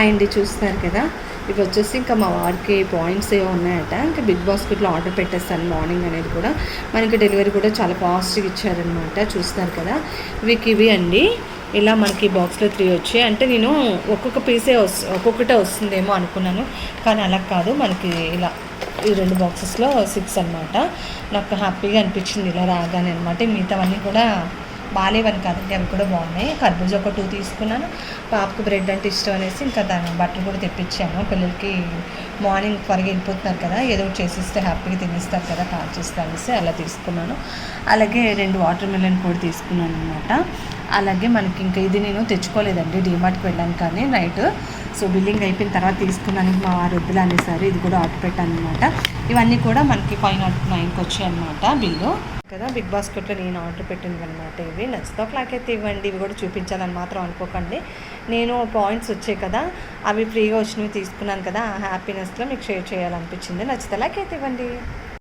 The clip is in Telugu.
అండ్ చూస్తున్నారు కదా, ఇవి వచ్చేసి ఇంకా మా వారికి పాయింట్స్ ఏవో ఉన్నాయట. ఇంకా బిగ్ బాస్కెట్లో ఆర్డర్ పెట్టేస్తాను మార్నింగ్ అనేది కూడా. మనకి డెలివరీ కూడా చాలా ఫాస్ట్గా ఇచ్చారనమాట. చూస్తున్నారు కదా, ఇవి అండి. ఇలా మనకి బాక్స్లో 3 వచ్చాయి. అంటే నేను ఒక్కొక్క పీసే ఒక్కొక్కటే వస్తుందేమో అనుకున్నాను, కానీ అలా కాదు. మనకి ఇలా ఈ 2 బాక్సెస్లో 6 అనమాట. నాకు హ్యాపీగా అనిపించింది ఇలా రాగానే అనమాట. మిగతావన్నీ కూడా బాగాలేవని కాదండి, అవి కూడా బాగున్నాయి. కర్బూజా ఒక 2 తీసుకున్నాను. పాపకు బ్రెడ్ అంటే ఇష్టం అనేసి ఇంకా దాని బట్టలు కూడా తెప్పించాను. పిల్లలకి మార్నింగ్ త్వరగా వెళ్ళిపోతున్నారు కదా, ఏదో ఒకటి చేసిస్తే హ్యాపీగా తినేస్తారు కదా, కాల్ చేస్తే అనేసి అలా తీసుకున్నాను. అలాగే 2 వాటర్ మిలన్ కూడా తీసుకున్నాను అనమాట. అలాగే మనకి ఇంకా ఇది నేను తెచ్చుకోలేదండి, డీమార్ట్కి వెళ్ళాను కానీ నైట్. సో బిల్లింగ్ అయిపోయిన తర్వాత తీసుకున్నాను. మా వారు వద్దులు అనేసారు. ఇది కూడా ఆర్డర్ పెట్టాను అనమాట. ఇవన్నీ కూడా మనకి 509కి వచ్చాయి అనమాట బిల్లు కదా. బిగ్ బాస్కెట్లో నేను ఆర్డర్ పెట్టింది అనమాట. ఇవి నచ్చితే ఒక లైక్ అయితే ఇవ్వండి. ఇవి కూడా చూపించాలని మాత్రం అనుకోకండి. నేను పాయింట్స్ వచ్చాయి కదా, అవి ఫ్రీగా వచ్చినవి తీసుకున్నాను కదా, ఆ హ్యాపీనెస్లో మీకు షేర్ చేయాలనిపించింది. నచ్చితే లైక్ అయితే ఇవ్వండి.